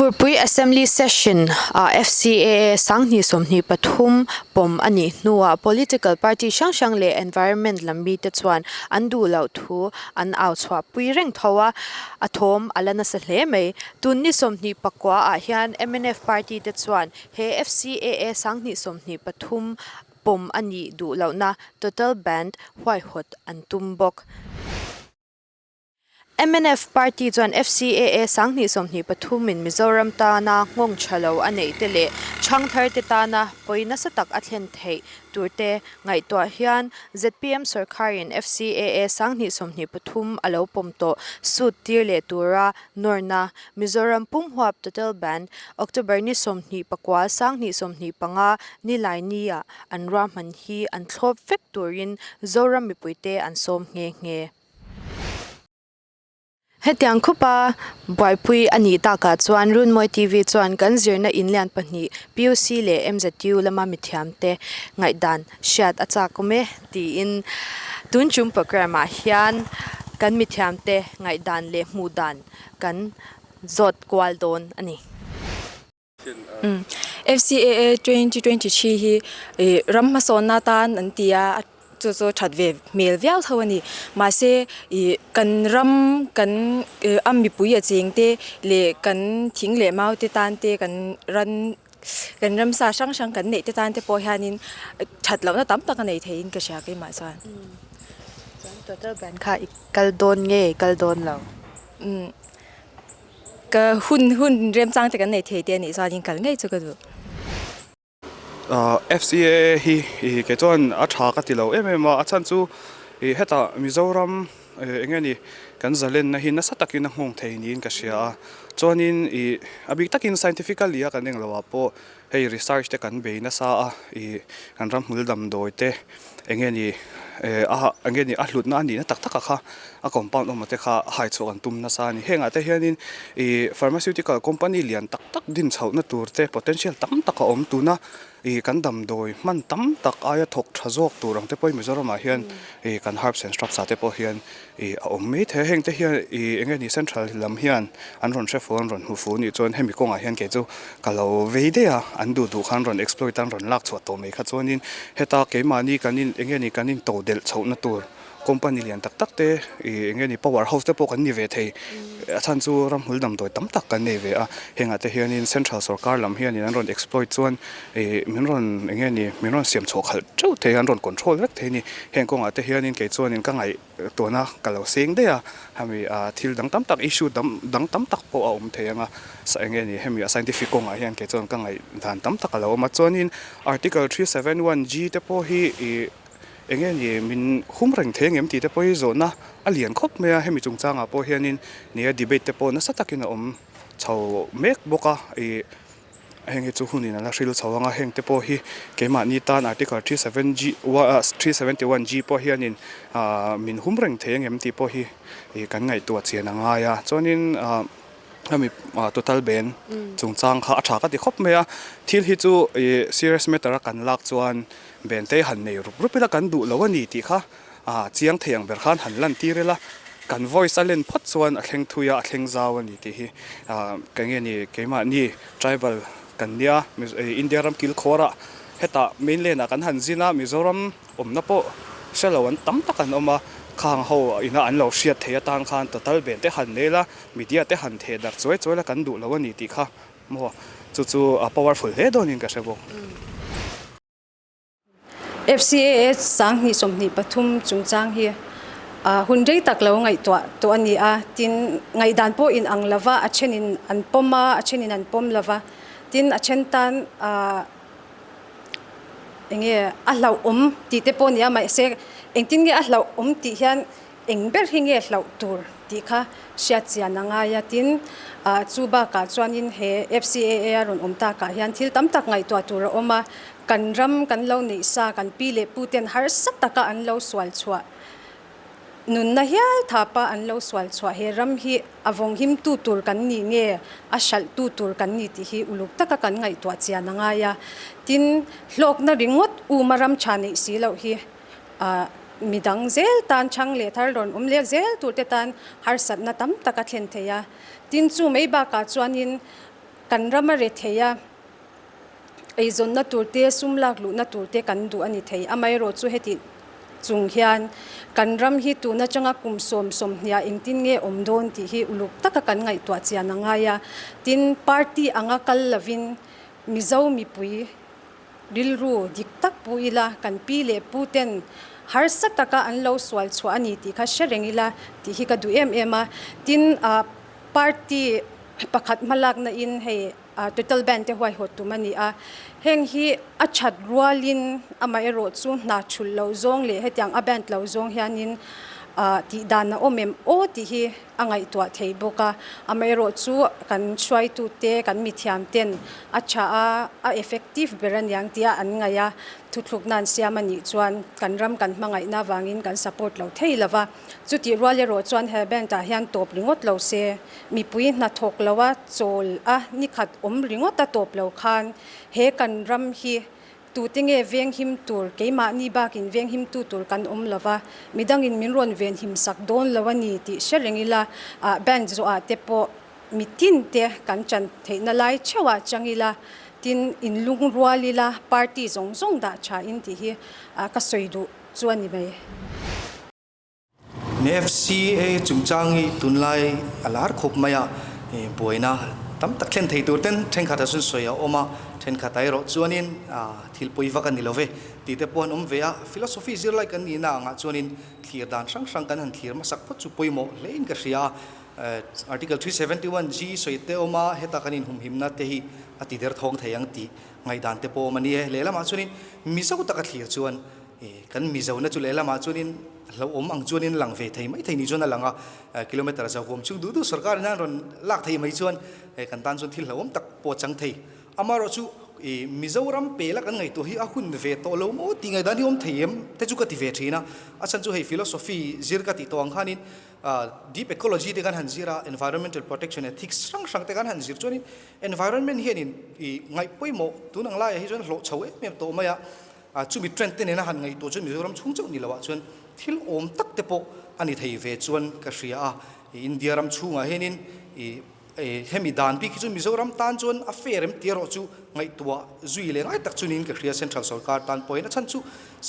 Furpui Assembly Session FCAA Sangni Somni Pathum Pom Ani Nuwa Political Party CHUNGCHANG le Environment Lambi te chuan andu lau thu an au chwa pui reng thawa athom alana sa hle mai tunni somni pakwa a hian MNF Party te chuan he FCAA Sangni Somni Pathum Pom Ani du launa total band hwai hot an tumbok MNF Party chuan FCAA Sangni Somni Pathum in Mizoram ta na ngong chalo anei tele changthar te ta na poina satak athlen thei turte ngai to hian ZPM Sarkarin FCAA Sangni Somni Pathum alo pomto sut tirle tura norna Mizoram pumhuap total band October ni somni pakwa Sangni Somni panga nilai nia anra man hi an thlop factorin zoram mipuite an som nge Hetiang khupa boipui ani taka chuan runmoi TV chuan kan zirna inlian pani PUC le MZU lama mithiamte ngaidan shat acha kome ti in tunchum program a hian kan mithiamte ngaidan le mudan kan zot kwaldon ani FCAA 2023 hi rammasona tan antia zo thatve mel viau thawani ma se kan ram kan ammi puya chengte le kan thing le mau te tan te kan ram sa sang kan nei te tan te po hanin thatlo na tam tak nei thein ka sha ke ma san total ban kha kaldon lo ka hun rem chang te kan nei the te ni sa din kal ngei chu ka du FCAA hi ke chuan a tha ka ti lo em a chan chu heta Mizoram engani kan zalen na hin na satakin hong theinin ka sia chuanin abik takin scientifically kan eng lawa po hei research te kan be na sa kan ram huldam doite engani angeni a hlut na ani na tak kha a compound o mate kha hai chu kan tum na sa ni henga te hianin pharmaceutical company lian tak din chho na turte potential tam taka om tu na kan dam doi man tam tak aya thok thazok turang te poi Mizoram a hian kan herbs and shrubs te po hian om me the heng te hian engeni central lam hian an ron shefon ron hu fu ni chon hemi konga hian ke chu kalo veide a an du khan ron exploit an ron lak chwa to me kha chonin heta ke mani kanin engeni kanin to del chho na tur company lian tak te engeni power house te po kan ni ve thei achan chu ram huldam doi tam tak kan nei ve a henga te hianin central sarkar lam hian an ron exploit chuan min ron siam chho khal chau the an ron control rek the ni heng konga te hianin ke chuanin ka ngai to na kalo seng de a hami thil dang tam tak issue dang tam tak po a theanga sa engeni hemi scientific konga hian ke chuan ka ngai dan tam tak alo ma chuanin article 371G te po hi engeni min humreng theng em ti te poi zo na alian khop me hemi chungchang a po hianin nia debate te po na satakin om chho mek boka hengi chu hunin ala ril chawanga heng te po hi kema ni tan article 371G po hianin min humreng theng em ti po hi kan ngai tu chian anga ya chonin hemi total ban chungchang kha atha ka ti khop me a thil hi chu serious matter kan lak chuan ben te han nei rupila kan du lawani ti kha chiang theng ber khan han lan tirela kan voice alen phot chuan a thleng thuya a thleng zawani ti hi kangeni kema ni tribal kan nia India ram kil khora heta mainland a kan han zina Mizoram omna po selawan tam takan oma khang ho ina an lo hriat theya tan khan total ben te han nela media te han the dar choi la kan du lawani ti kha mo chu powerful he donin ka sebo FCAA Sangni Somni Pathum Chungchang hi hundrei tak lo ngai to ani a tin ngai dan po in ang lava a chenin an poma a chenin an pom lava tin a chen tan enge a hlau ti te po nia mai se engtin ge a hlau ti hian engber hinge hlau tur ti kha sha chian anga ya tin chuba ka chuanin he FCAA ron ta ka hian thil tam tak ngai to tur oma kan ram kan lo nei sa kan pi le puten har sat taka an lo swal chwa nun na hial thapa an lo swal chwa he ram hi avong him tu tur kan ni nge a shal tu tur kan ni ti hi uluk taka kan ngai to chian anga ya tin hlok na ringot u maram chani si lo hi midang zel tan chang le thar ron lek zel tur te tan har sat na tam taka thlen theya tin chu mai ba ka chuanin kan rama re theya ei zon na turte sumlak lu na turte kan du ani thei amai ro chu heti chung hian kan ram hi tu na changa kum som nia ingtin nge omdon ti hi uluk taka kan ngai to chian anga ya tin party anga kal lavin mizo mi pui rilru dik tak puila kan pi le puten har sak taka an lo swal chhu ani ti kha sherengila ti hi ka du ema tin party pakhat malak na in he total ban te hwai hot tu mani a heng hi a chat rualin amai ro chu na chul lo zong le hetiang a band lo zong hianin ti dan na omem o ti hi angai to thei boka amai ro chu kan chwai tu te kan mi thiam ten acha a effective beran yang tia an ngaya thutluk nan siamani chuan kan ram kan mangai na wangin kan support lo thei lawa chuti ruale ro chuan he ben ta hian top ringot lo se mi pui na thok lawa chol a ni khat om ringot ta top lo khan he kan ram hi tu tinge veng him tur keima ni bakin veng him tu tur kan lawa midangin minron ven him sak don lawani ti sherengila band zo a tepo mitin te kan chan theina lai chewa changila tin in lung rualila party zong zong da cha in ti hi ka soidu chuani mai ne FCAA chungchangi tunlai alar khop maya boina tam tak khen thei tur ten theng khata sun soya oma then khatai ro chuanin thil poiwa kan nilove ti te pon vea philosophy zir like an ina nga chuanin clear dan sang kan han clear ma sak phu chu poimo lein ka ria article 371G soite oma heta kanin himna te hi ati der thong thayang ti ngai dan te po mani lela ma chuanin mizo ta ka clear chuan kan mizo na chu lela ma chuanin lo ang chuanin lang ve thei mai thei ni chuan langa kilometer za hom chu du sarkar na ron lak thei mai chuan kan tan chun thil lo tak po chang thei amaro chu Mizoram pela kan ngai to hi a hun ve to lo mo ti ngai dan hi om theim te chu ka ti ve thina a chan chu hei philosophy zir ka ti to ang khanin deep ecology te kan han zira environmental protection ethics sang te kan han zir chuanin environment hianin ngai poimo tunang lai hi chuan hlo chhoe me to maya chu mi trend te ne na han ngai to chu Mizoram chungchau ni lawa chuan thil om tak te po ani thei ve chuan ka ria a India ram chunga henin hemi dan pi chu Mizoram tan chuan a ferem tiro chu ngai tua zui le ngai tak chunin ka khria central sarkar tan poina chan chu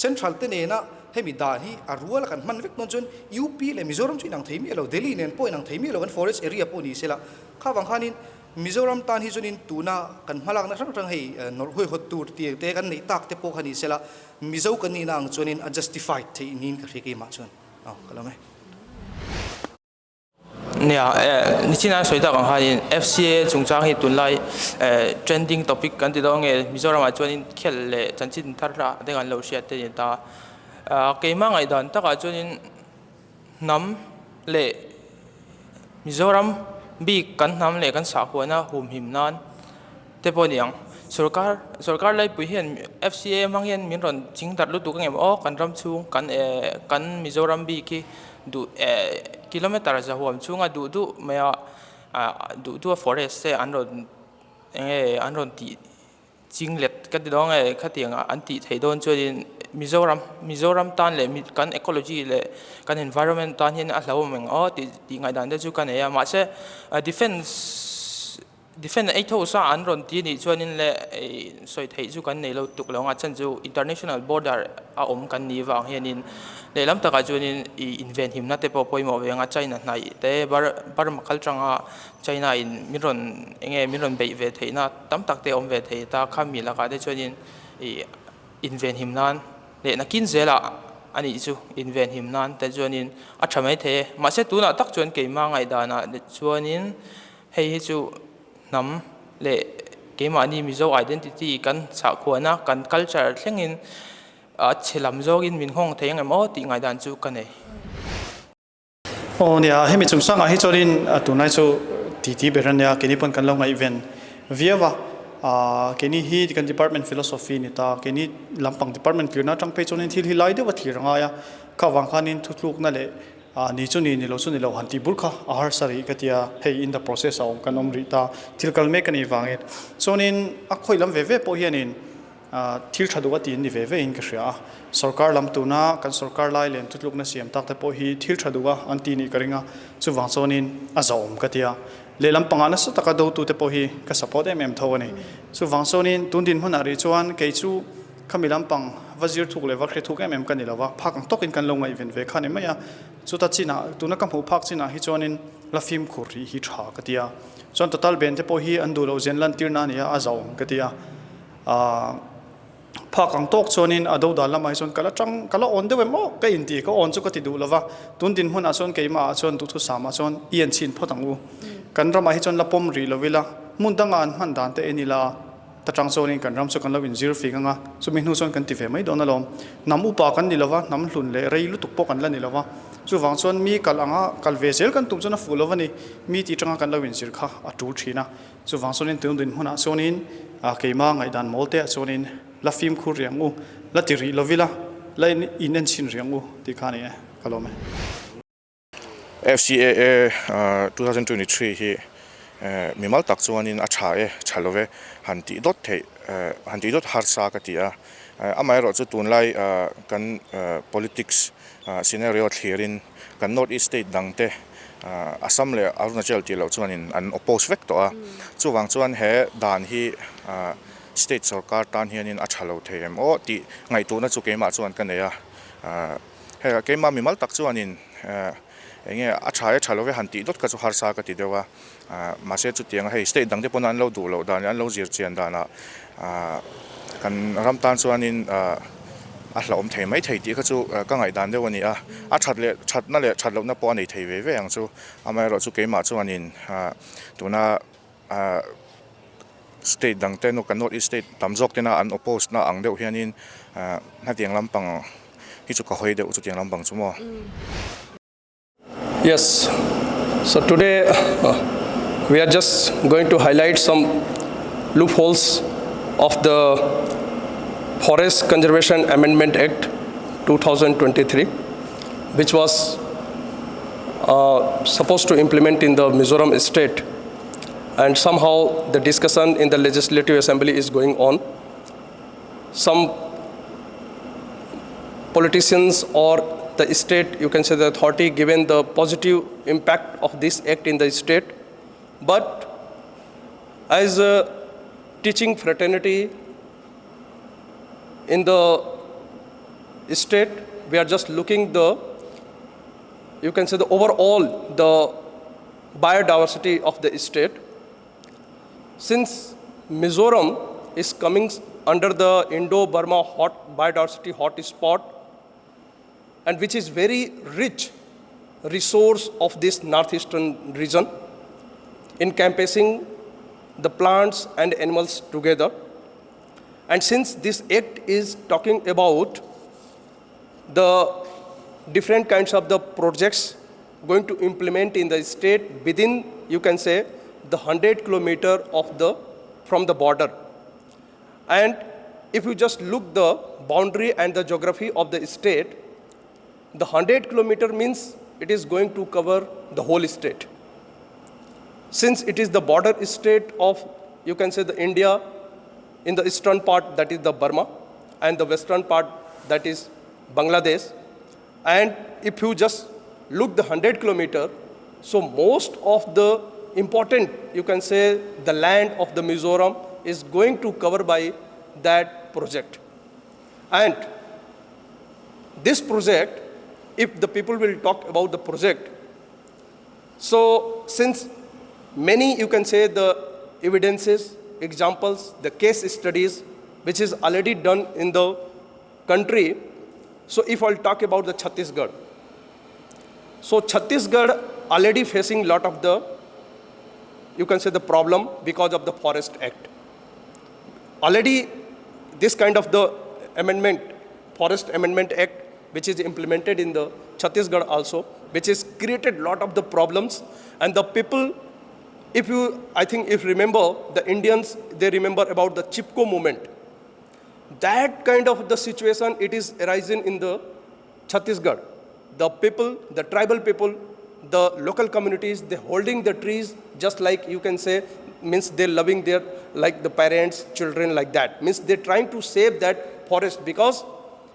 central te ne na hemi dan hi a rual kan man vek non chun UP le Mizoram chu nang theimi lo Delhi nen po nang theimi lo kan forest area po ni sela khawang khanin Mizoram tan hi chunin tuna kan malak na sang hei nor hoi hot tur ti te kan nei tak te po khani sela Mizo kan ni nang chunin a justified the nin ka khri ke ma chun kalame nia nichina soita kang hanin FCAA chungchang hi tunlai trending topic kan ti dong Mizoram a chuanin khel le chanchin tharra dengan lo sia te ta keima ngai dan taka chuanin nam le Mizoram bi kan nam le kan sa khona hum him nan te poniang sarkar lai pu hian FCAA manghian minron chingdat lu tu kang em o kan ram chung kan Mizoram bi ki du kilometer za huam chunga du maya du forest se anron ti chinglet ka dong khatianga anti theidon chuin Mizoram tan le kan ecology le kan environment tan hin a hlo meng o ti ngai dan de chu kan ya ma se defend ai tho sa anron ti ni chuanin le soi thei chu kan nei lo tuk lo nga chan chu international border a kan ni wang hianin le lam taka chuanin invent him na te po poimo wenga China nai te bar makal changa China in minron bei ve theina tam tak te om ve thei ta khami la ka de chuanin invent him nan le na kin zela ani chu invent him nan te chuanin a thamai the ma se tu na tak chuan ke ma ngai dana chuanin hei chu nam le ke ma ni Mizo identity kan cha khona kan culture thlengin chelam zogin min hong theng emo ti ngai dan chu kanei nia hemi chungchang a hi chorin tunai chu ti berania keni pon kan lo ngai event viawa keni hi kan department philosophy ni ta keni lampang department kirna tang pe chonin thil hi lai de wa thiranga ya ka wang khanin thutluk na le ni chu ni lo chu ni lo hanti burkha ahar sari katia hey in the process of kanom rita thil kalme kan i wangit chonin a khoilam ve po hianin thil thadu tin ni ve in ka ria sarkar lam tuna kan sarkar lai len thutluk na siam tak te po hi thil thadu anti ni karinga chu wang chonin a zom katia le lam pangana sa taka do tu te po hi ka support em thawani chu wangsonin tundin hunari chuan ke chu khamilam pang wazir thuk le wakhe thuk em kan nilawa phak tokin kan longa event ve khani maya chu ta china tuna kam hu phak china hi chuanin la film khuri hi tha katia chon total ben te po hi andulo zen lan tirna nia azau katia phakang tok chonin ado dala mai chon kala on de mo ka inti ko on chu ka ti du lawa tundin hun ason ke ma chon tu thu sama chon ien chin photangu kan rama hi chon lapom ri lovila mundanga an han dan te enila ta tang chonin kan ram chu kan lovin zero fi nga chu mi hnu chon kan ti ve mai don alom nam upa kan ni lawa nam hlun le rei lu tuk po kan la ni lawa chu wang chon mi kalanga kalvesel kan tum chona fulovani mi ti tanga kan lovin zir kha atu thina chu wang chonin tundin hun asonin keima ngai dan molte chonin la film khur riangu la tiri lovila la in chin riangu ti khani kalome FCAA 2023 hi mimal tak chuanin a tha e thalove hanti dot harsa katia amai ro chu tunlai kan politics scenario thlerin kan north east state dangte Assam le Arunachal ti lo chuanin an oppose vector a chuwang chuan he dan hi state sarkar tan hianin a thalo them o ti ngai tu na chu keima chuan kan neya he keima mimal tak chuanin enge a thae thalove hanti dot ka chu harsa ka ti dewa ma se chu tiang hei state dangte pon an lo du lo dan an lo zir chian dana kan ram tan chuanin a hlom thei mai thei ti kha chu ka ngai dan dewani a that na le that lo na po nei thei ve ve ang chu amai ro chu keima chuanin tuna state dangte no kan north east state tamjok tena an oppose na ang deuh hianin na tiang lampang hi chu ka hoi deuh chu tiang lampang chu mo. Yes, so today we are just going to highlight some loopholes of the Forest Conservation Amendment Act 2023, which was supposed to implement in the Mizoram state, and somehow the discussion in the Legislative Assembly is going on. Some politicians or the state, you can say the authority, given the positive impact of this act in the state. But as a teaching fraternity in the state, we are just looking the, you can say the overall, the biodiversity of the state. Since Mizoram is coming under the Indo-Burma biodiversity hotspot, and which is very rich resource of this northeastern region, encompassing the plants and animals together. And since this act is talking about the different kinds of the projects going to implement in the state within, you can say, the 100 kilometer from the border. And if you just look the boundary and the geography of the state, the 100 kilometer means it is going to cover the whole state. Since it is the border state of, you can say, the India, in the eastern part, that is the Burma, and the western part, that is Bangladesh. And if you just look the 100 kilometer, so most of the important, you can say, the land of the Mizoram is going to cover by that project. And this project, if the people will talk about the project, so since many, you can say, the evidences, examples, the case studies, which is already done in the country. So if I'll talk about the Chhattisgarh. So Chhattisgarh already facing a lot of the, you can say, the problem because of the Forest Act. Already this kind of the amendment, Forest Amendment Act, which is implemented in the Chhattisgarh also, which has created a lot of the problems. And the people, if you, I think if remember, the Indians, they remember about the Chipko movement. That kind of the situation, it is arising in the Chhattisgarh. The people, the tribal people, the local communities, they're holding the trees just like, you can say, means they're loving their, like the parents, children, like that. Means they're trying to save that forest because,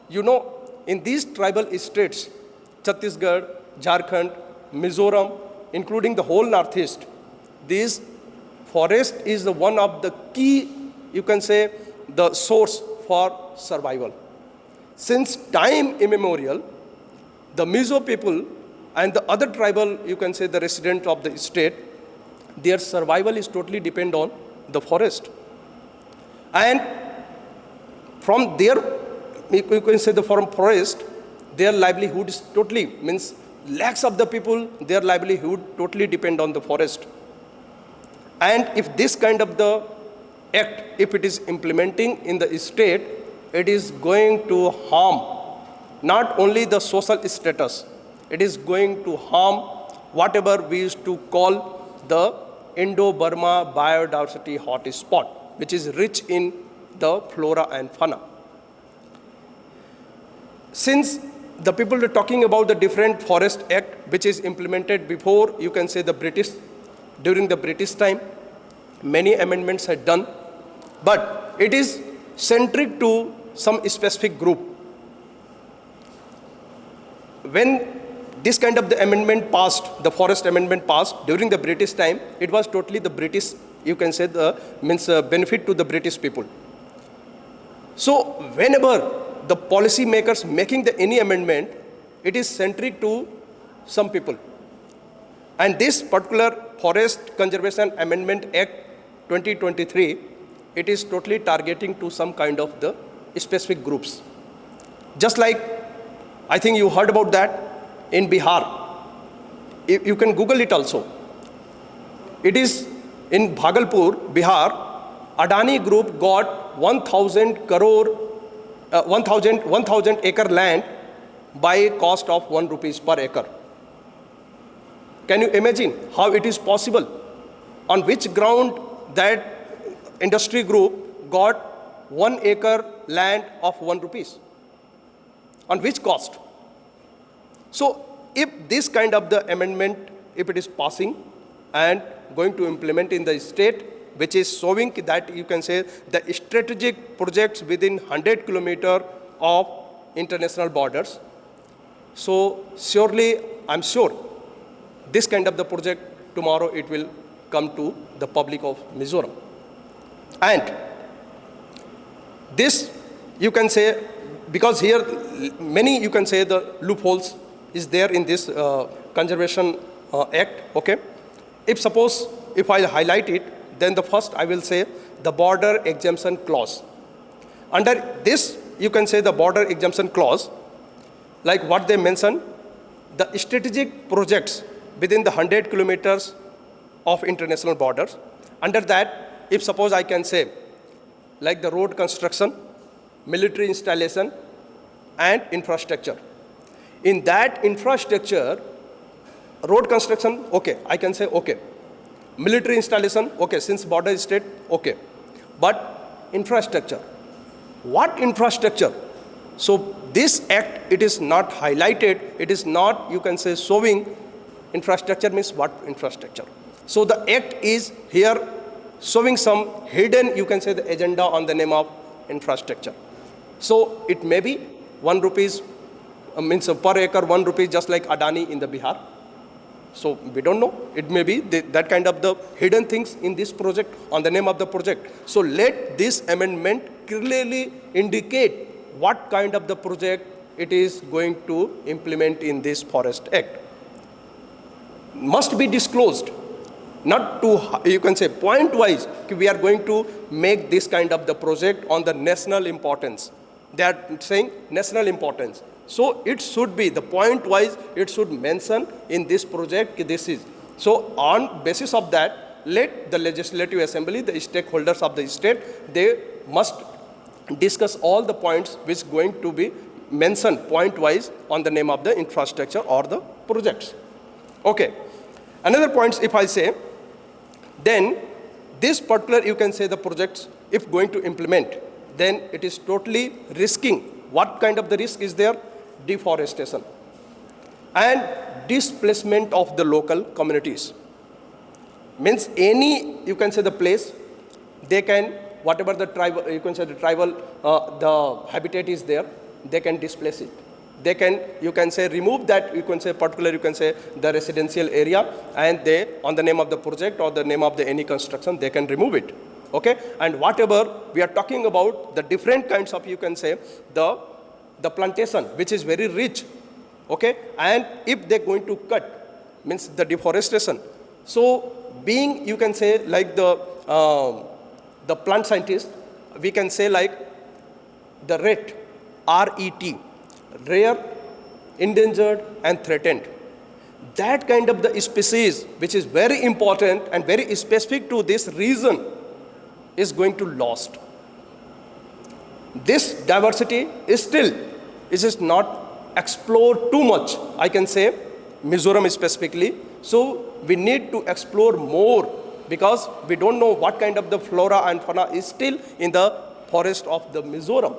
you know, in these tribal states, Chhattisgarh, Jharkhand, Mizoram, including the whole Northeast, this forest is the one of the key, you can say, the source for survival. Since time immemorial, the MZU people and the other tribal, you can say, the resident of the state, their survival is totally depend on the forest. And from their, you can say, from forest, their livelihood is totally, means lakhs of the people, their livelihood totally depend on the forest. And if this kind of the act, if it is implementing in the state, it is going to harm not only the social status, it is going to harm whatever we used to call the Indo-Burma biodiversity hotspot, which is rich in the flora and fauna. Since the people are talking about the different Forest Act, which is implemented before, you can say, the British, during the British time, many amendments are done, but it is centric to some specific group. When this kind of the amendment passed, the Forest Amendment passed during the British time, it was totally the British, you can say, the benefit to the British people. So whenever the policy makers making any amendment, it is centric to some people. And this particular Forest Conservation Amendment Act 2023, it is totally targeting to some kind of the specific groups. Just like, I think you heard about that in Bihar. You can Google it also. It is in Bhagalpur, Bihar. Adani Group got 1,000 acre land by a cost of 1 rupees per acre. Can you imagine how it is possible? On which ground that industry group got 1 acre land of 1 rupees? On which cost? So if this kind of the amendment, if it is passing and going to implement in the state, which is showing that, you can say, the strategic projects within 100 kilometers of international borders. So surely, I'm sure, this kind of the project, tomorrow it will come to the public of Mizoram. And this, you can say, because here many, you can say, the loopholes is there in this Conservation Act, okay? If I highlight it, then the first I will say the border exemption clause. Under this, you can say the border exemption clause, like what they mention, the strategic projects within the 100 kilometers of international borders. Under that, if suppose I can say, like the road construction, military installation, and infrastructure. In that infrastructure, road construction, okay, I can say okay. Military installation, okay, since border state, okay. But infrastructure, what infrastructure? So this act, it is not highlighted, it is not, you can say, showing infrastructure means what infrastructure. So the act is here showing some hidden, you can say, the agenda on the name of infrastructure. So it may be 1 rupees, means per acre 1 rupee, just like Adani in the Bihar. So we don't know. It may be that kind of the hidden things in this project on the name of the project. So let this amendment clearly indicate what kind of the project it is going to implement in this Forest Act. Must be disclosed, not to, you can say, point-wise, we are going to make this kind of the project on the national importance. They are saying national importance. So it should be, the point-wise, it should mention in this project, this is. So on basis of that, let the Legislative Assembly, the stakeholders of the state, they must discuss all the points which going to be mentioned point-wise on the name of the infrastructure or the projects. Okay. Another point, if I say, then this particular, you can say, the projects, if going to implement, then it is totally risking. What kind of the risk is there? Deforestation and displacement of the local communities. Means any, you can say, the place, they can, whatever the tribal, you can say, the tribal, the habitat is there, they can displace it. they can, you can say, remove that, you can say, particular, you can say, the residential area, and they, on the name of the project or the name of the any construction, they can remove it. Okay? And whatever we are talking about, the different kinds of, you can say, the plantation, which is very rich. Okay? And if they're going to cut, means the deforestation. So being, you can say, like the plant scientist, we can say like the RET, R-E-T, rare, endangered, and threatened. That kind of the species, which is very important and very specific to this region, is going to lost. This diversity is still, it is not explored too much, I can say, Mizoram specifically. So we need to explore more, because we don't know what kind of the flora and fauna is still in the forest of the Mizoram.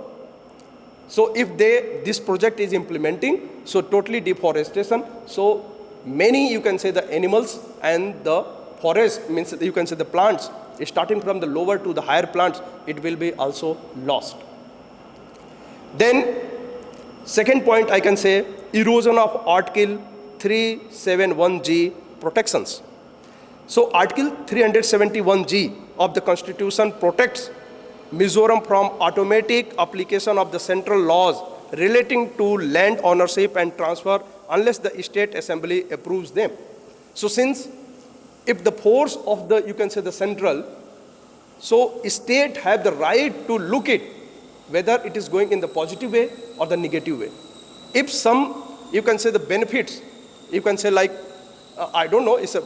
So if this project is implementing, so totally deforestation, so many, you can say, the animals and the forest, means you can say the plants, starting from the lower to the higher plants, it will be also lost. Then, second point, I can say, erosion of Article 371G protections. So Article 371G of the Constitution protects Mizoram from automatic application of the central laws relating to land ownership and transfer unless the state assembly approves them. So since if the force of the, you can say, the central, so state have the right to look it whether it is going in the positive way or the negative way. If some, you can say, the benefits, you can say like, I don't know, it's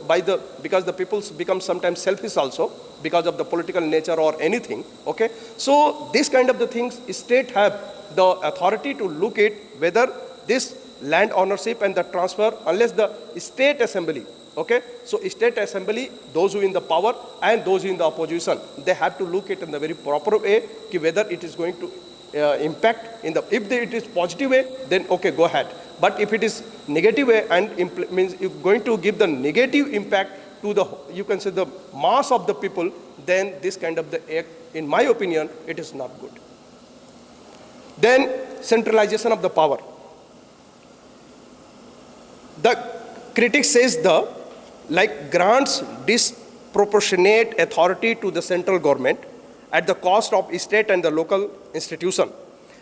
because the people become sometimes selfish also because of the political nature or anything, okay? So this kind of the things, state have the authority to look at whether this land ownership and the transfer, unless the state assembly, okay? So state assembly, those who in the power and those who in the opposition, they have to look at in the very proper way, whether it is going to impact in the, if it is positive way, then okay, go ahead. But if it is negative way and means you're going to give the negative impact to the, you can say, the mass of the people, then this kind of the act, in my opinion, it is not good. Then centralization of the power. The critic says grants disproportionate authority to the central government at the cost of state and the local institution.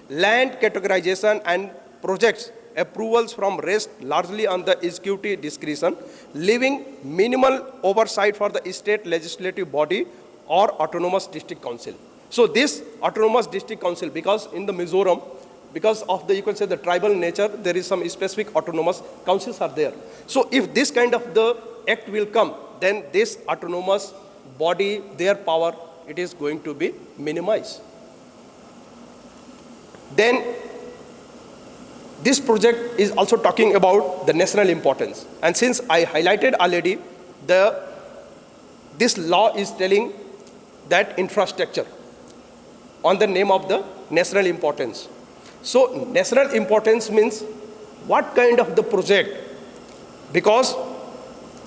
Land categorization and projects approvals from rest largely on the executive discretion, leaving minimal oversight for the state legislative body or autonomous district council. So this autonomous district council, because in the Mizoram, because of the, you can say, the tribal nature, there is some specific autonomous councils are there. So if this kind of the act will come, then this autonomous body, their power, it is going to be minimized. Then this project is also talking about the national importance. And since I highlighted already, this law is telling that infrastructure on the name of the national importance. So national importance means what kind of the project? Because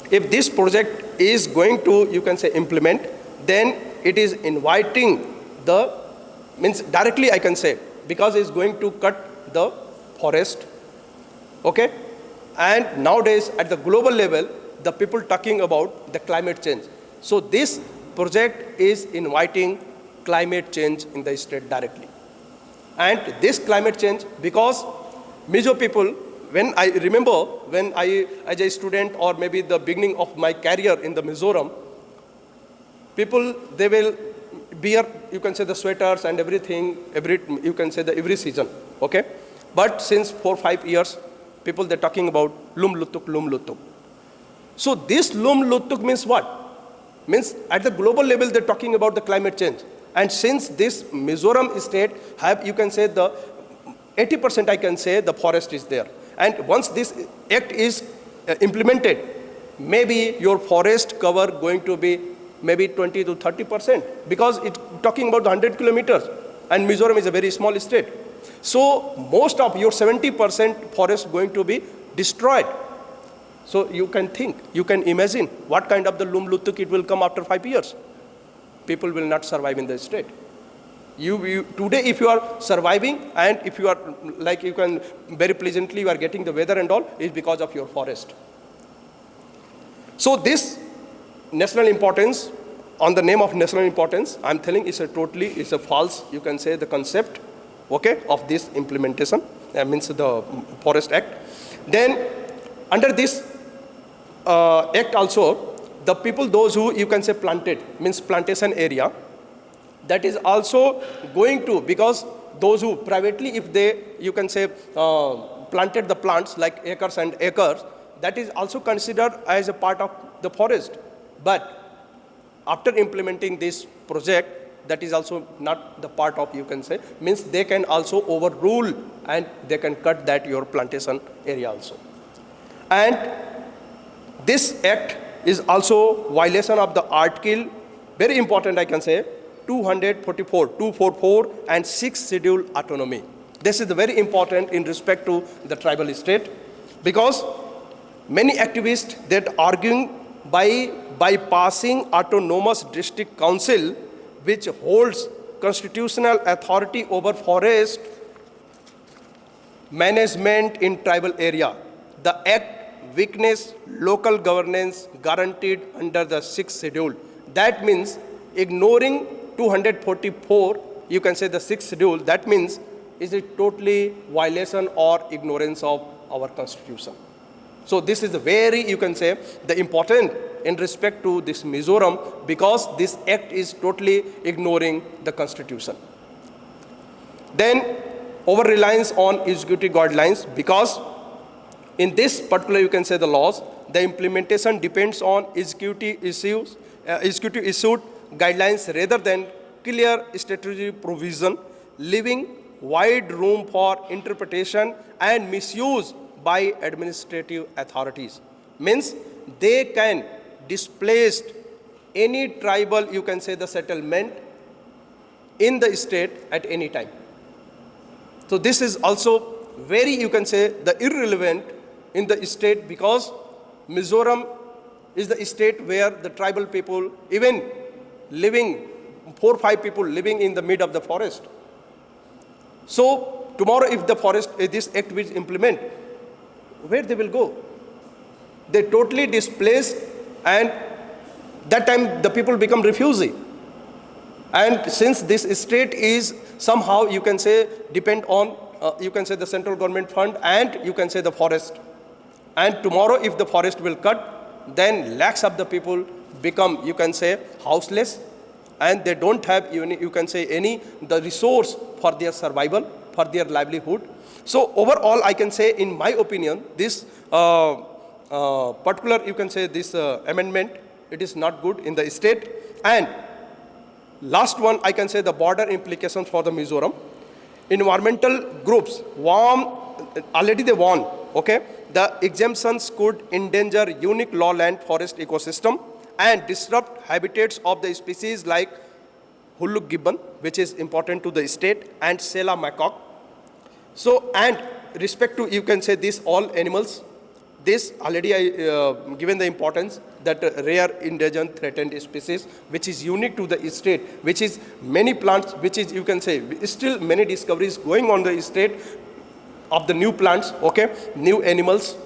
if this project is going to, you can say, implement, then it is inviting the, means directly I can say, because it's going to cut the forest, okay? And nowadays at the global level, the people talking about the climate change. So this project is inviting climate change in the state directly. And this climate change, because Mizo people, when I remember, when I, as a student or maybe the beginning of my career in the Mizoram, people, they will wear, you can say, the sweaters and everything, you can say, every season, okay? But since 4 or 5 years, people, they're talking about lum lutuk, lum lutuk. So this lum lutuk means what? Means at the global level, they're talking about the climate change. And since this Mizoram state have, you can say, the 80% I can say the forest is there. And once this act is implemented, maybe your forest cover going to be maybe 20 to 30%, because it's talking about 100 kilometers and Mizoram is a very small state. So most of your 70% forest going to be destroyed. So you can think, you can imagine what kind of the lum lutuk it will come after 5 years. People will not survive in the state. Today, if you are surviving and if you are like you can very pleasantly you are getting the weather and all is because of your forest. So this national importance, on the name of national importance, I'm telling it's a false, you can say, the concept, okay, of this implementation, means the Forest Act. Then under this act also, the people, those who you can say planted, means plantation area, that is also going to, because those who privately, if they, you can say, planted the plants like acres and acres, that is also considered as a part of the forest. But after implementing this project, that is also not the part of, you can say, means they can also overrule and they can cut that your plantation area also. And this act is also violation of the Article, very important I can say, 244 and 6th schedule autonomy. This is very important in respect to the tribal state, because many activists that arguing by passing autonomous district council, which holds constitutional authority over forest management in tribal area. The act weakness local governance guaranteed under the 6th schedule. That means ignoring 244, you can say the 6th schedule, that means is it totally violation or ignorance of our constitution. So this is a very, you can say, the important in respect to this Mizoram, because this act is totally ignoring the constitution. Then over-reliance on executive guidelines, because in this particular, you can say, the laws, the implementation depends on executive issued guidelines rather than clear statutory provision, leaving wide room for interpretation and misuse by administrative authorities. Means they can displace any tribal, you can say, the settlement in the state at any time. So this is also very, you can say, the irrelevant in the state, because Mizoram is the state where the tribal people, even living, 4 or 5 people living in the mid of the forest. So tomorrow if the forest, this act will implement, where they will go? They totally displaced, and that time the people become refugee. And since this state is somehow, you can say, depend on, you can say, the central government fund and you can say the forest. And tomorrow if the forest will cut, then lakhs of the people become, you can say, houseless, and they don't have, you can say, any the resource for their survival, for their livelihood. So overall, I can say, in my opinion, this particular, you can say, this amendment, it is not good in the state. And last one, I can say, the border implications for the Mizoram. Environmental groups already they warn, okay? The exemptions could endanger unique lowland forest ecosystem and disrupt habitats of the species like Huluk gibbon, which is important to the state, and Sela macaque. So, and respect to, you can say, these all animals, this already I given the importance that rare, endangered, threatened species, which is unique to the state, which is many plants, which is, you can say, still many discoveries going on the state of the new plants, okay, new animals,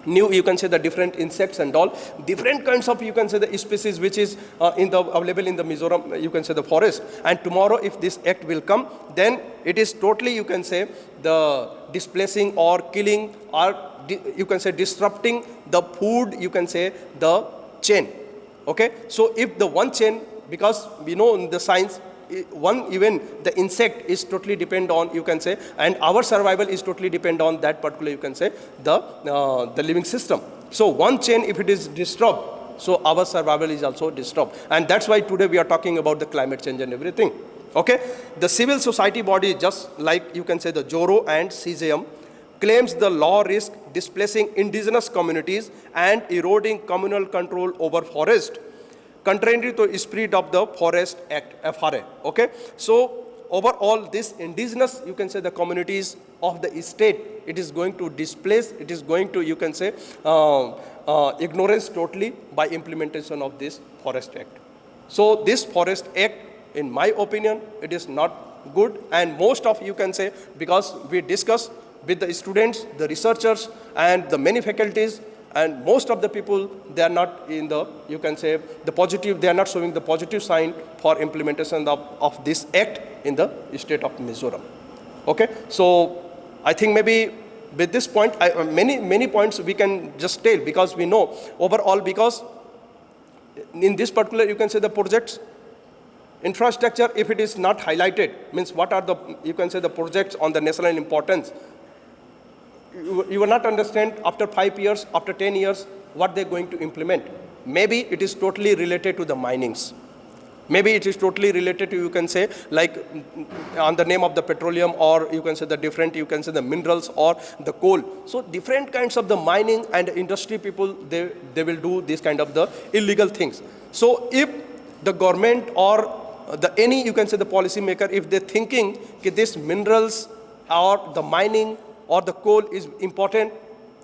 new, you can say, the different insects and all, different kinds of, you can say, the species which is available in the Mizoram, you can say, the forest. And tomorrow if this act will come, then it is totally, you can say, the displacing or killing or you can say disrupting the food, you can say, the chain, okay? So if the one chain, because we know in the science, one even the insect is totally depend on, you can say, and our survival is totally depend on that particular, you can say, the living system. So one chain, if it is disturbed, so our survival is also disturbed. And that's why today we are talking about the climate change and everything, okay? The civil society body, just like, you can say, the Joro and CJM, claims the law risk displacing indigenous communities and eroding communal control over forest, contrary to the spirit of the Forest Act, FRA, okay? So overall, this indigenous, you can say, the communities of the state, it is going to displace, it is going to, you can say, ignorance totally by implementation of this Forest Act. So this Forest Act In my opinion, it is not good, and most of you can say, because we discuss with the students, the researchers, and the many faculties, and most of the people, they are not in the, you can say, the positive, they are not showing the positive sign for implementation of this act in the state of Mizoram. Okay, so I think maybe with this point, many points we can just tell, because we know overall, because in this particular, you can say the projects, infrastructure, if it is not highlighted, means what are the, you can say the projects on the national importance, you will not understand after 5 years, after 10 years, what they're going to implement. Maybe it is totally related to the minings. Maybe it is totally related to, you can say, like on the name of the petroleum, or you can say the different, you can say the minerals or the coal. So different kinds of the mining and industry people, they will do this kind of the illegal things. So if the government or any, you can say the policy maker, if they're thinking that this minerals or the mining or the coal is important,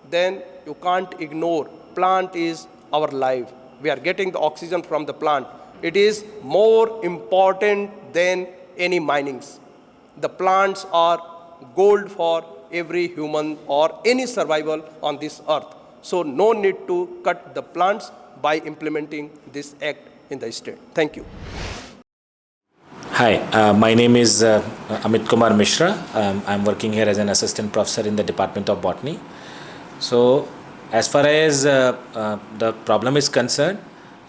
then you can't ignore. Plant is our life. We are getting the oxygen from the plant. It is more important than any minings. The plants are gold for every human or any survival on this earth. So no need to cut the plants by implementing this act in the state. Thank you. Hi, my name is Amit Kumar Mishra. I'm working here as an assistant professor in the Department of Botany. So, as far as the problem is concerned,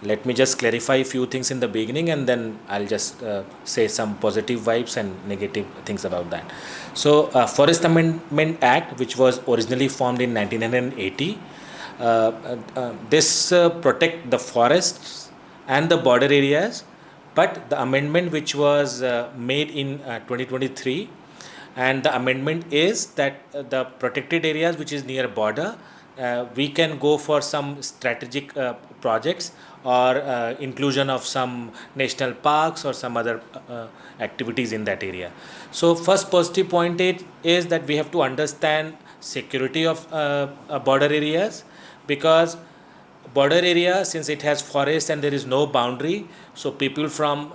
let me just clarify a few things in the beginning, and then I'll just say some positive vibes and negative things about that. So, Forest Amendment Act, which was originally formed in 1980, this protect the forests and the border areas. But the amendment which was made in 2023, and the amendment is that the protected areas which is near border, we can go for some strategic projects or inclusion of some national parks or some other activities in that area. So first positive point is that we have to understand security of border areas, because border area, since it has forest and there is no boundary, so people from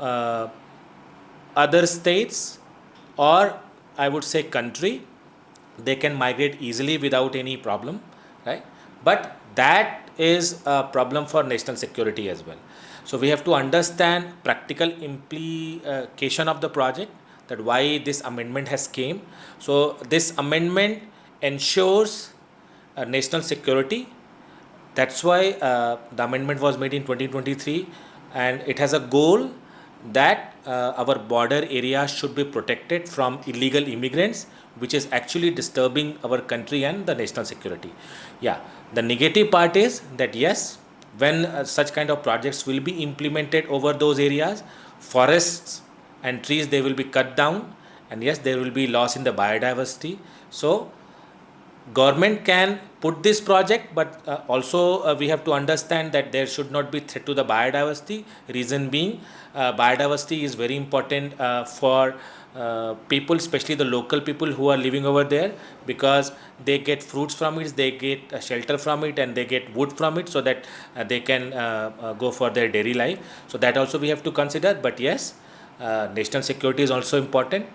other states, or I would say country, they can migrate easily without any problem, right? But that is a problem for national security as well. So we have to understand practical implication of the project, that why this amendment has came. So this amendment ensures national security. That's why the amendment was made in 2023, and it has a goal that our border area should be protected from illegal immigrants, which is actually disturbing our country and the national security. Yeah, the negative part is that yes, when such kind of projects will be implemented over those areas, forests and trees, they will be cut down, and yes, there will be loss in the biodiversity. So government can put this project, but also we have to understand that there should not be threat to the biodiversity. Reason being, biodiversity is very important for people, especially the local people who are living over there, because they get fruits from it, they get shelter from it, and they get wood from it, so that they can go for their daily life. So that also we have to consider. But yes, national security is also important.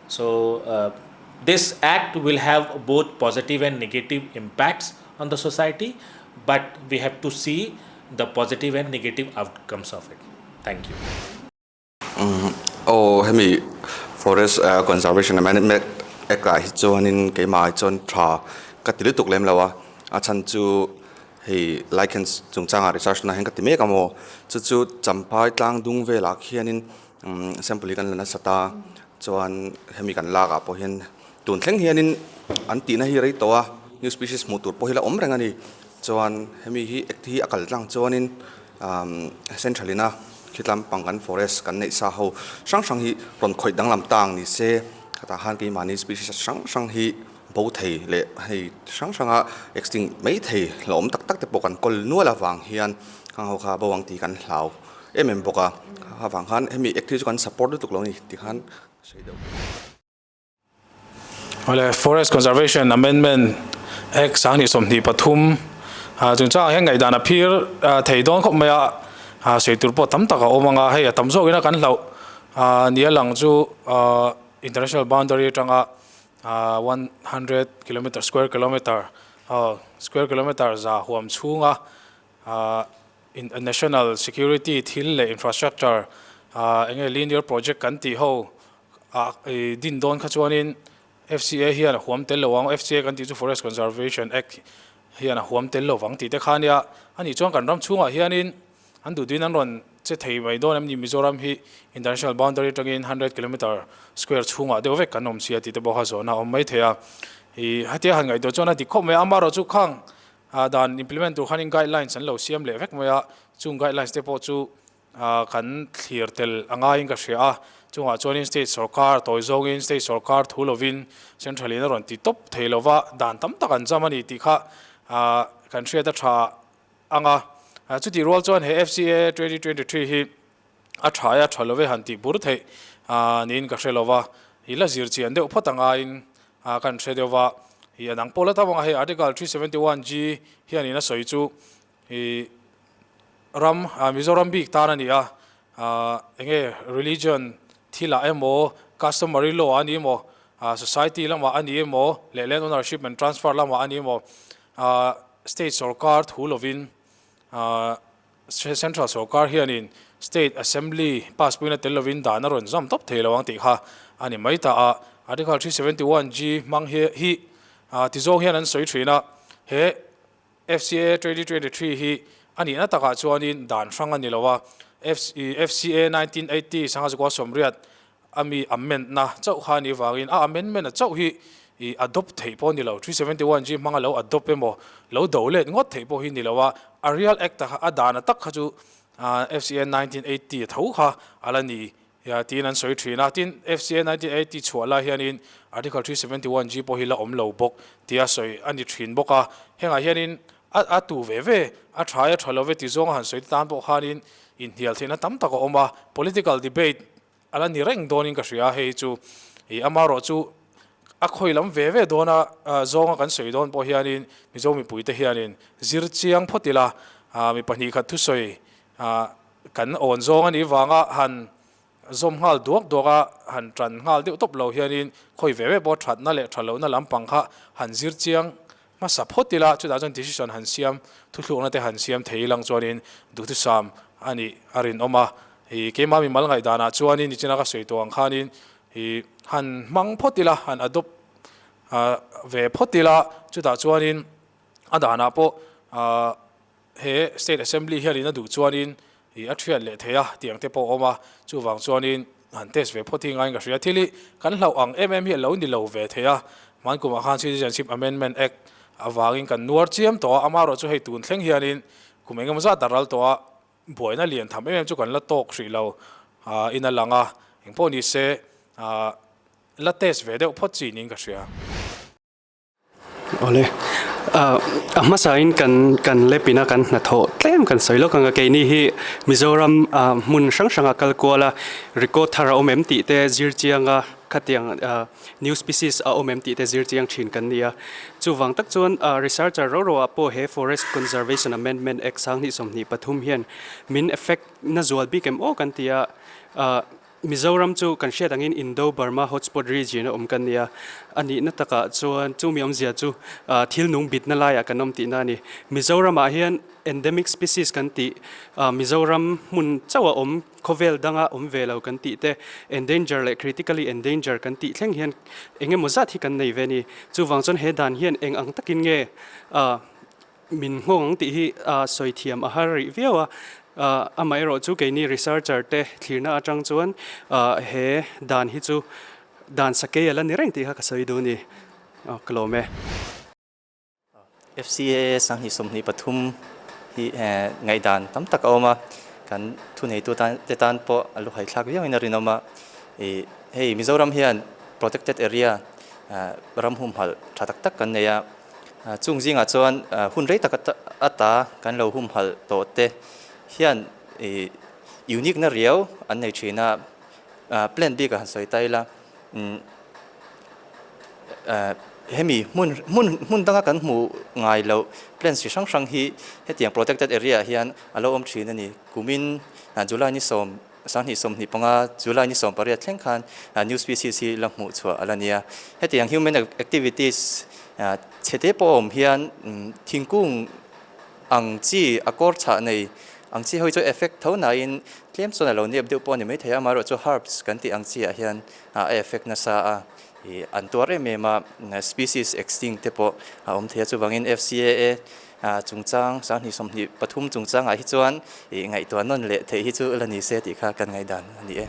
So this act will have both positive and negative impacts on the society, but we have to see the positive and negative outcomes of it. Thank you. Hemi Forest Conservation Amendment Act hichuanin keimai chon tha katili tuklem lawa achan chu hei lichens chungchanga research na heng katime kamo chu champai tlang dung vela khianin sample kan lana sata chuan hemi kan laga po hian tun thleng hianin anti na hi rei towa new species mutur pohila omrengani chuan hemi hi act hi akal tlang chuanin centralina khitlam pangan forest kan nei sa ho sang hi ron khoi dang lam tang ni se kata han ki mani species sang hi bo thei le hei sanga extinct mai thei lom tak tak te pokan kol nuala wang hian khang ho kha bawang ti kan hlau boka ha wang han hemi act hi kan support tu lo ni ti khan seidau. Ole Forest Conservation Amendment Act sang ni somni pathum chungchang NGAIHDAN appear theidon khop maya seitur po tam taka omanga hei tamzo ina kan lau nia lang chu international boundary tanga 100 kilometer square kilometer za huam chunga in national security thil le infrastructure enge linear project kan ti ho din don kha chuanin FCA hian huam tel lowang FCA kan ti chu Forest Conservation Act hian huam tel lowang ti te khania ani chuang kan ram chunga hianin an du din an ron che thei mai don am ni Mizoram hi international boundary tangin 100 kilometer square chunga de vek kanom sia ti te bo ha zona om mai thea hi hatia han ngai do chona ti khop me amaro chu khang dan implement tu khanin guidelines an lo siam le vek moya chung guidelines te po chu kan clear tel anga in ka hria chunga chuanin state sarkar toizongin state sarkar thulovin central in ron ti top theilova dan tam takan jamani ti kha kan hria ta tha anga chuti role chuan he FCA 2023 hi a thaya thalove hanti bur thei nin ka hrelowa hila zir chi ande uphatanga in kan hredewa hi anang pola tawanga he article 371G hian ina soi chu hi ram Mizoram bik tan ani enge religion thila emo customary law ani mo society lama ani mo land ownership and transfer lama ani mo state sarkar thulovin central sarkar hianin state assembly pass puina telovin dana ron zam top theilawang ti kha ani maita article 371G mang hi tizo hian an soi thina he FCA 2023 hi ani na taka chuanin dan hrang ani lowa FCA 1980 sanga zukwa somriat ami amendment na chau khani wangin amendment na chau hi adopt thei po ni lo 371G manga lo adopt emo lo dole ngot thei po hi ni lowa a real act a dana tak kha chu FCA 1980 thau kha alani ya tin an soi thina tin FCA 1980 chuala hianin article 371G po hi la om lo bok tia soi ani thin boka henga hianin a tu ve a thaya thalove ti zong han soi tan bo khanin in hial thina tam taka oma political debate ala ni reng donin ka hria hei chu amaro chu a khoilam ve dona zonga kan soi don po hianin mizomi puite hianin zirchiang photila mi pani khat thu soi kan on zong ani wanga han zom hal duak doga han tran hal de top lo hianin khoi ve bo that na le thalo na lampang kha han zirchiang ma sapotila chu da jon decision han siam thu thluna te han siam theilang chuanin du tu sam ani arin oma hi kema mi mal ngai dana chuanin ni china ka soi to ang khanin hi han mang photila han adopt ve photila chu da chuanin adana po he state assembly here in du chuanin hi athriat le theya tiang te po oma chu wang chuanin han test ve photing ngai ga hria thili kan hlau ang hi lo ni lo ve theya man kuma khan citizenship amendment act awangin kan nuar chiam to amaro chu hei tun thleng hianin kumengam za daral to boina lian tham chu kan la tok hri lo ina langa engpo ni se la test ve de photchi ning ka hria ole amasain kan lepina kan na tho tlem kan soilo kan ga keini hi Mizoram mun sang kalkola record thara omem ti te zirchianga khatiang new species omem ti te zirchiang thin kan nia chuwang tak chuan researcher ro apo he Forest Conservation Amendment Act sang ni somni pathum hian min effect na zual bikem o kan tia Mizoram chu kan hriat angin Indo-Burma hotspot region kan nia ani na taka chuan chu miom zia chu thil nung bit na laia kanom ti na ni Mizoram a hian endemic species kan ti Mizoram mun chawa khovel danga velo kan ti te endanger le critically endangered kan ti thleng hian enge moza thi kan nei ve ni chu wang chon he dan hian eng ang takin nge min ngong ti hi soi thiam a hari viawa amai ro chu keini researcher te thirna atang chuan he dan hi chu dan sake ala ni reng ti ha ka soi du ni klome FCAA sang hi somni pathum hi ngai dan tam tak awma kan thu nei tu tan po alu hai thlak yang ina rinoma hey Mizoram hian protected area ramhum hal thatak tak kan neya chungjinga chuan hun rei tak ata kan lo hum hal to te hian unique na riau an nei thina plan b ka soi taila hemi mun danga kan mu ngai lo plan si sang hi hetiang protected area hian alo thina ni kumin July ni sang ni som ni panga July ni som paria thleng khan new species hi lamhu chwa alania heti yang human activities chete pom hian thingkung ang chi akor cha nei ang chi hoi chu effect tho na in claim so na lo ne deu pon ni mai thaya maro chu herbs kan ti ang chi a hian effect na sa a antore me ma species extinct te po thaya chu bangin FCAA chungchang sang ni som ni pathum chungchang a hi chuan ngai to non le the hi chu lani se ti kha kan ngai dan ani e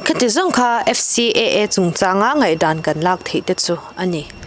khati zong kha FCAA chungchanga ngai dan kan lak thei te chu ani